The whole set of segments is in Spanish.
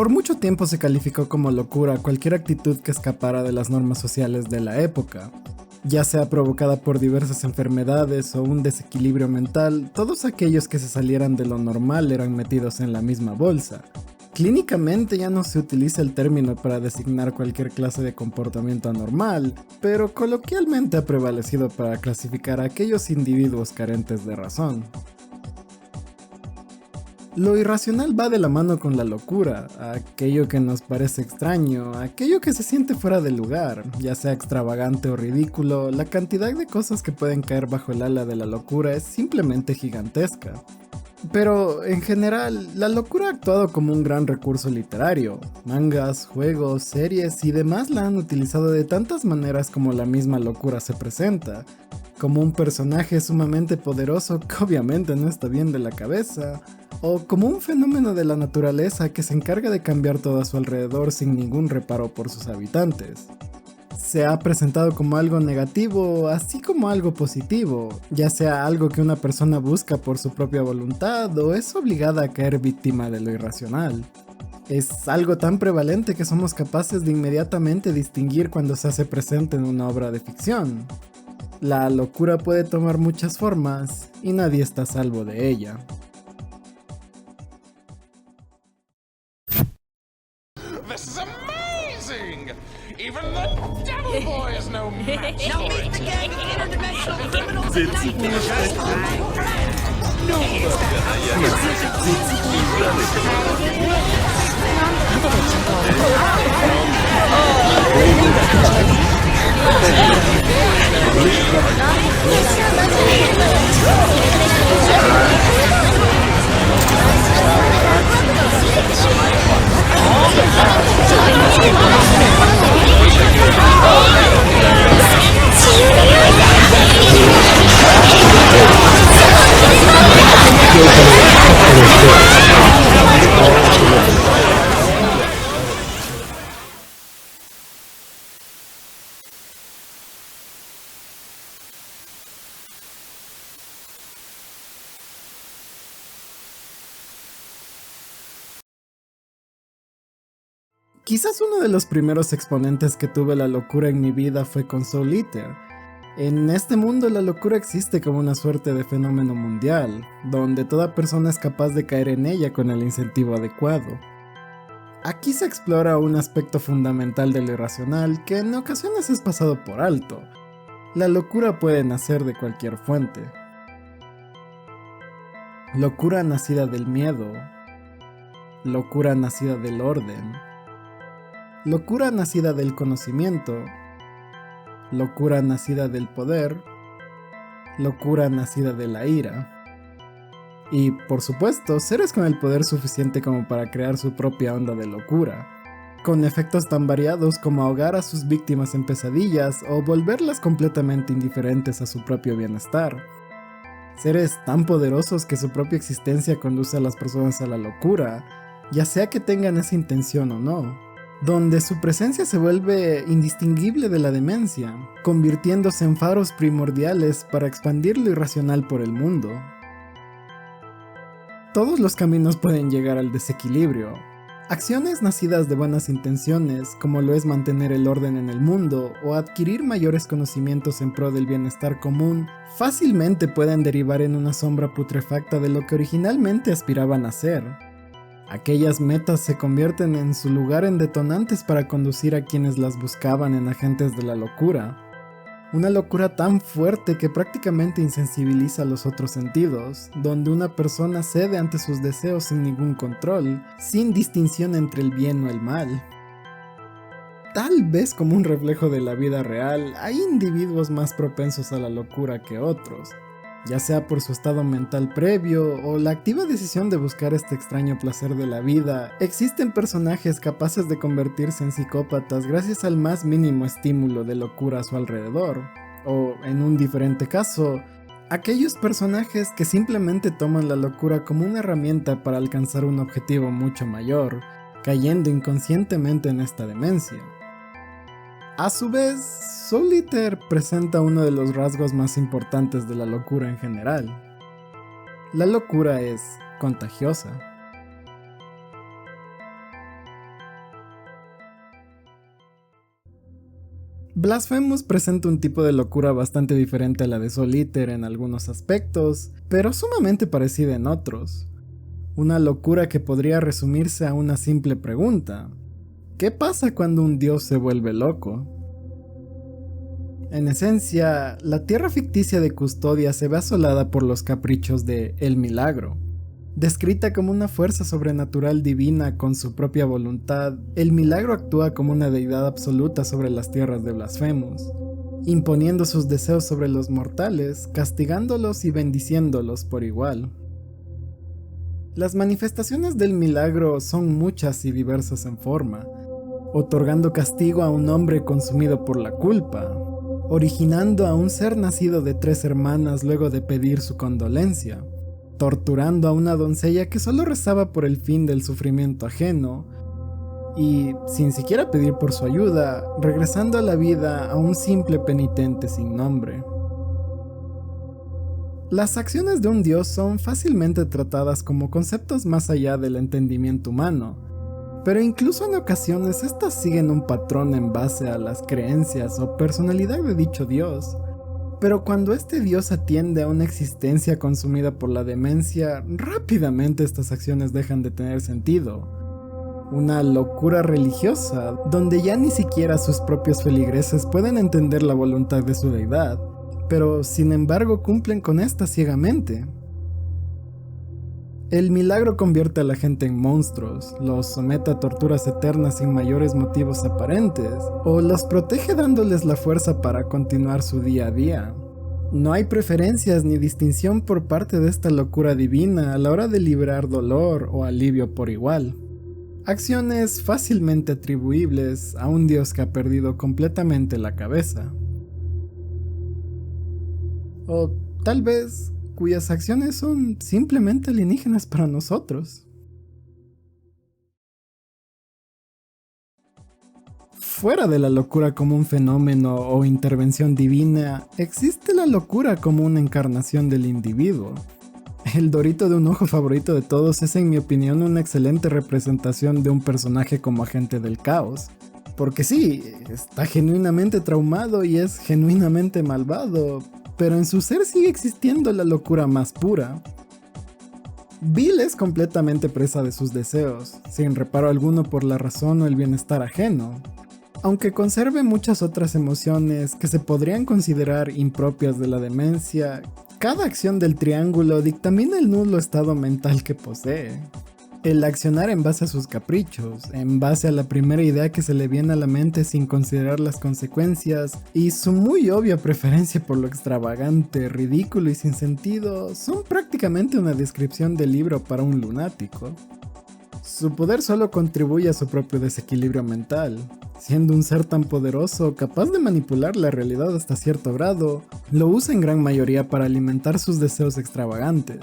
Por mucho tiempo se calificó como locura cualquier actitud que escapara de las normas sociales de la época, ya sea provocada por diversas enfermedades o un desequilibrio mental. Todos aquellos que se salieran de lo normal eran metidos en la misma bolsa. Clínicamente ya no se utiliza el término para designar cualquier clase de comportamiento anormal, pero coloquialmente ha prevalecido para clasificar a aquellos individuos carentes de razón. Lo irracional va de la mano con la locura, aquello que nos parece extraño, aquello que se siente fuera de lugar, ya sea extravagante o ridículo. La cantidad de cosas que pueden caer bajo el ala de la locura es simplemente gigantesca. Pero, en general, la locura ha actuado como un gran recurso literario. Mangas, juegos, series y demás la han utilizado de tantas maneras como la misma locura se presenta. Como un personaje sumamente poderoso que obviamente no está bien de la cabeza, o como un fenómeno de la naturaleza que se encarga de cambiar todo a su alrededor sin ningún reparo por sus habitantes. Se ha presentado como algo negativo, así como algo positivo, ya sea algo que una persona busca por su propia voluntad o es obligada a caer víctima de lo irracional. Es algo tan prevalente que somos capaces de inmediatamente distinguir cuando se hace presente en una obra de ficción. La locura puede tomar muchas formas y nadie está a salvo de ella. This is amazing! Even the Devil Boy is no match for it! Interdimensional criminals Quizás uno de los primeros exponentes que tuve la locura en mi vida fue con Soul Eater. En este mundo la locura existe como una suerte de fenómeno mundial, donde toda persona es capaz de caer en ella con el incentivo adecuado. Aquí se explora un aspecto fundamental de lo irracional que en ocasiones es pasado por alto. La locura puede nacer de cualquier fuente. Locura nacida del miedo. Locura nacida del orden. Locura nacida del conocimiento. Locura nacida del poder. Locura nacida de la ira. Y, por supuesto, seres con el poder suficiente como para crear su propia onda de locura, con efectos tan variados como ahogar a sus víctimas en pesadillas o volverlas completamente indiferentes a su propio bienestar. Seres tan poderosos que su propia existencia conduce a las personas a la locura, ya sea que tengan esa intención o no, donde su presencia se vuelve indistinguible de la demencia, convirtiéndose en faros primordiales para expandir lo irracional por el mundo. Todos los caminos pueden llegar al desequilibrio. Acciones nacidas de buenas intenciones, como lo es mantener el orden en el mundo o adquirir mayores conocimientos en pro del bienestar común, fácilmente pueden derivar en una sombra putrefacta de lo que originalmente aspiraban a ser. Aquellas metas se convierten en su lugar en detonantes para conducir a quienes las buscaban en agentes de la locura. Una locura tan fuerte que prácticamente insensibiliza los otros sentidos, donde una persona cede ante sus deseos sin ningún control, sin distinción entre el bien o el mal. Tal vez como un reflejo de la vida real, hay individuos más propensos a la locura que otros, ya sea por su estado mental previo o la activa decisión de buscar este extraño placer de la vida. Existen personajes capaces de convertirse en psicópatas gracias al más mínimo estímulo de locura a su alrededor, o en un diferente caso, aquellos personajes que simplemente toman la locura como una herramienta para alcanzar un objetivo mucho mayor, cayendo inconscientemente en esta demencia. A su vez, Soul Eater presenta uno de los rasgos más importantes de la locura en general. La locura es contagiosa. Blasphemous presenta un tipo de locura bastante diferente a la de Soul Eater en algunos aspectos, pero sumamente parecida en otros. Una locura que podría resumirse a una simple pregunta: ¿qué pasa cuando un dios se vuelve loco? En esencia, la tierra ficticia de Custodia se ve asolada por los caprichos de El Milagro. Descrita como una fuerza sobrenatural divina con su propia voluntad, El Milagro actúa como una deidad absoluta sobre las tierras de Blasphemous, imponiendo sus deseos sobre los mortales, castigándolos y bendiciéndolos por igual. Las manifestaciones del Milagro son muchas y diversas en forma, otorgando castigo a un hombre consumido por la culpa, originando a un ser nacido de 3 hermanas luego de pedir su condolencia, torturando a una doncella que solo rezaba por el fin del sufrimiento ajeno, y, sin siquiera pedir por su ayuda, regresando a la vida a un simple penitente sin nombre. Las acciones de un dios son fácilmente tratadas como conceptos más allá del entendimiento humano, pero incluso en ocasiones estas siguen un patrón en base a las creencias o personalidad de dicho dios. Pero cuando este dios atiende a una existencia consumida por la demencia, rápidamente estas acciones dejan de tener sentido. Una locura religiosa, donde ya ni siquiera sus propios feligreses pueden entender la voluntad de su deidad, pero sin embargo cumplen con esta ciegamente. El milagro convierte a la gente en monstruos, los somete a torturas eternas sin mayores motivos aparentes, o los protege dándoles la fuerza para continuar su día a día. No hay preferencias ni distinción por parte de esta locura divina a la hora de liberar dolor o alivio por igual. Acciones fácilmente atribuibles a un dios que ha perdido completamente la cabeza. O tal vez cuyas acciones son simplemente alienígenas para nosotros. Fuera de la locura como un fenómeno o intervención divina, existe la locura como una encarnación del individuo. El Dorito de un ojo favorito de todos es, en mi opinión, una excelente representación de un personaje como agente del caos. Porque sí, está genuinamente traumado y es genuinamente malvado, pero en su ser sigue existiendo la locura más pura. Bill es completamente presa de sus deseos, sin reparo alguno por la razón o el bienestar ajeno, aunque conserve muchas otras emociones que se podrían considerar impropias de la demencia. Cada acción del triángulo dictamina el nulo estado mental que posee. El accionar en base a sus caprichos, en base a la primera idea que se le viene a la mente sin considerar las consecuencias, y su muy obvia preferencia por lo extravagante, ridículo y sin sentido, son prácticamente una descripción del libro para un lunático. Su poder solo contribuye a su propio desequilibrio mental. Siendo un ser tan poderoso, capaz de manipular la realidad hasta cierto grado, lo usa en gran mayoría para alimentar sus deseos extravagantes,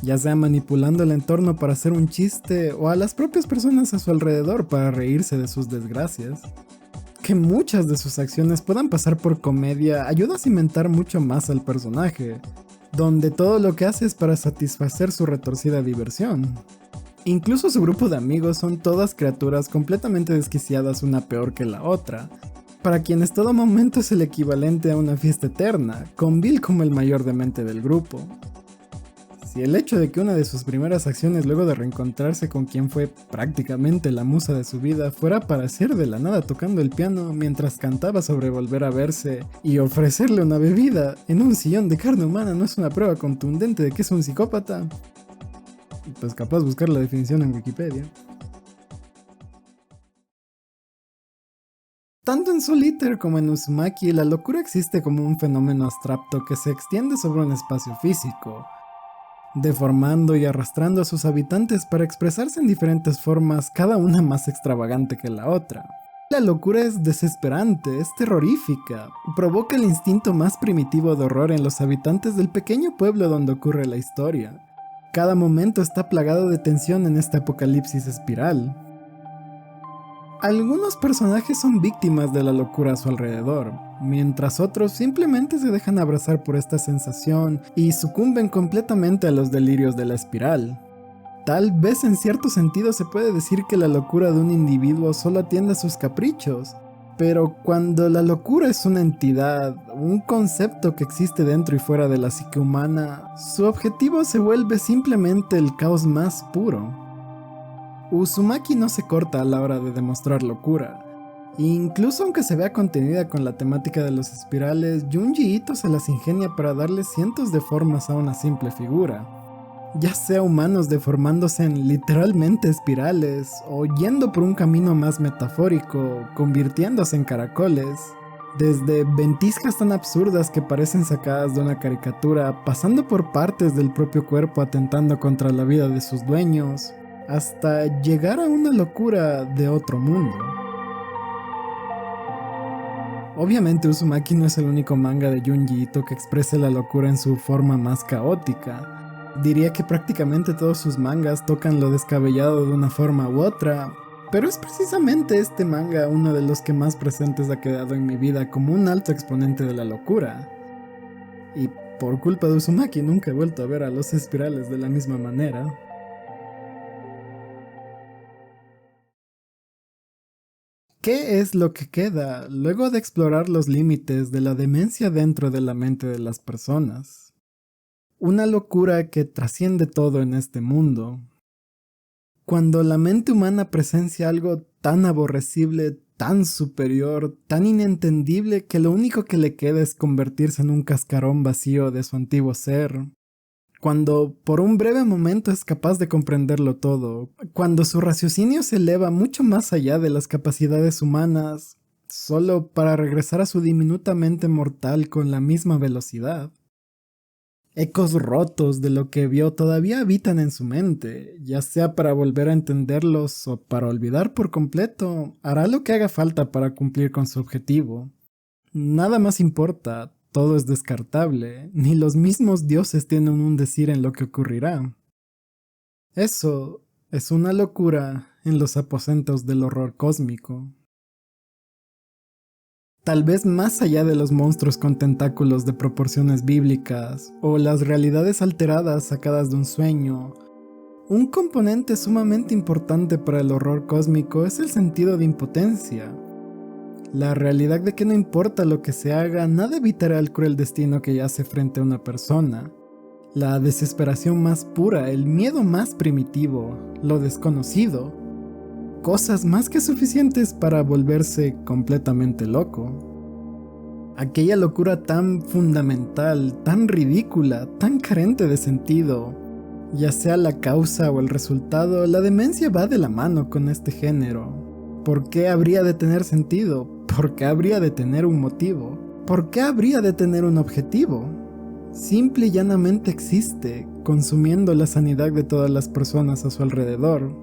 ya sea manipulando el entorno para hacer un chiste o a las propias personas a su alrededor para reírse de sus desgracias. Que muchas de sus acciones puedan pasar por comedia ayuda a cimentar mucho más al personaje, donde todo lo que hace es para satisfacer su retorcida diversión. Incluso su grupo de amigos son todas criaturas completamente desquiciadas, una peor que la otra, para quienes todo momento es el equivalente a una fiesta eterna, con Bill como el mayor demente del grupo. Si el hecho de que una de sus primeras acciones luego de reencontrarse con quien fue prácticamente la musa de su vida fuera aparecer de la nada tocando el piano mientras cantaba sobre volver a verse y ofrecerle una bebida en un sillón de carne humana no es una prueba contundente de que es un psicópata, pues capaz buscar la definición en Wikipedia. Tanto en Soul Eater como en Uzumaki, la locura existe como un fenómeno abstracto que se extiende sobre un espacio físico, deformando y arrastrando a sus habitantes para expresarse en diferentes formas, cada una más extravagante que la otra. La locura es desesperante, es terrorífica, provoca el instinto más primitivo de horror en los habitantes del pequeño pueblo donde ocurre la historia. Cada momento está plagado de tensión en este apocalipsis espiral. Algunos personajes son víctimas de la locura a su alrededor, mientras otros simplemente se dejan abrazar por esta sensación y sucumben completamente a los delirios de la espiral. Tal vez en cierto sentido se puede decir que la locura de un individuo solo atiende a sus caprichos, Pero cuando la locura es una entidad, un concepto que existe dentro y fuera de la psique humana, su objetivo se vuelve simplemente el caos más puro. Uzumaki no se corta a la hora de demostrar locura. Incluso aunque se vea contenida con la temática de los espirales, Junji Ito se las ingenia para darle cientos de formas a una simple figura. Ya sea humanos deformándose en literalmente espirales, o yendo por un camino más metafórico, convirtiéndose en caracoles. Desde ventiscas tan absurdas que parecen sacadas de una caricatura, pasando por partes del propio cuerpo atentando contra la vida de sus dueños, hasta llegar a una locura de otro mundo. Obviamente Uzumaki no es el único manga de Junji Ito que exprese la locura en su forma más caótica. Diría que prácticamente todos sus mangas tocan lo descabellado de una forma u otra, pero es precisamente este manga uno de los que más presentes ha quedado en mi vida como un alto exponente de la locura. Y por culpa de Uzumaki nunca he vuelto a ver a los espirales de la misma manera. ¿Qué es lo que queda luego de explorar los límites de la demencia dentro de la mente de las personas? Una locura que trasciende todo en este mundo. Cuando la mente humana presencia algo tan aborrecible, tan superior, tan inentendible que lo único que le queda es convertirse en un cascarón vacío de su antiguo ser. Cuando por un breve momento es capaz de comprenderlo todo, cuando su raciocinio se eleva mucho más allá de las capacidades humanas, solo para regresar a su diminuta mente mortal con la misma velocidad. Ecos rotos de lo que vio todavía habitan en su mente, ya sea para volver a entenderlos o para olvidar por completo, hará lo que haga falta para cumplir con su objetivo. Nada más importa. Todo es descartable, ni los mismos dioses tienen un decir en lo que ocurrirá. Eso es una locura en los aposentos del horror cósmico. Tal vez más allá de los monstruos con tentáculos de proporciones bíblicas, o las realidades alteradas sacadas de un sueño, un componente sumamente importante para el horror cósmico es el sentido de impotencia. La realidad de que no importa lo que se haga, nada evitará el cruel destino que yace frente a una persona. La desesperación más pura, el miedo más primitivo, lo desconocido. Cosas más que suficientes para volverse completamente loco. Aquella locura tan fundamental, tan ridícula, tan carente de sentido. Ya sea la causa o el resultado, la demencia va de la mano con este género. ¿Por qué habría de tener sentido? ¿Por qué habría de tener un motivo? ¿Por qué habría de tener un objetivo? Simple y llanamente existe, consumiendo la sanidad de todas las personas a su alrededor.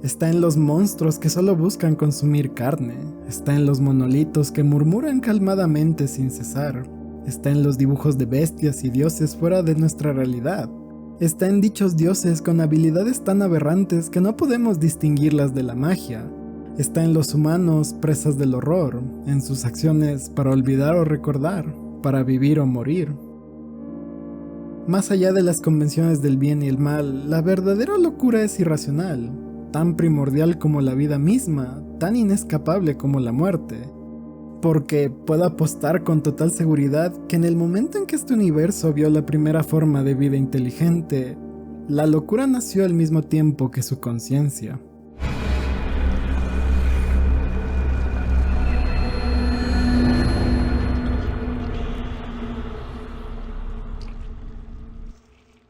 Está en los monstruos que solo buscan consumir carne. Está en los monolitos que murmuran calmadamente sin cesar. Está en los dibujos de bestias y dioses fuera de nuestra realidad. Está en dichos dioses con habilidades tan aberrantes que no podemos distinguirlas de la magia. Está en los humanos presas del horror, en sus acciones para olvidar o recordar, para vivir o morir. Más allá de las convenciones del bien y el mal, la verdadera locura es irracional, tan primordial como la vida misma, tan inescapable como la muerte. Porque puedo apostar con total seguridad que en el momento en que este universo vio la primera forma de vida inteligente, la locura nació al mismo tiempo que su conciencia.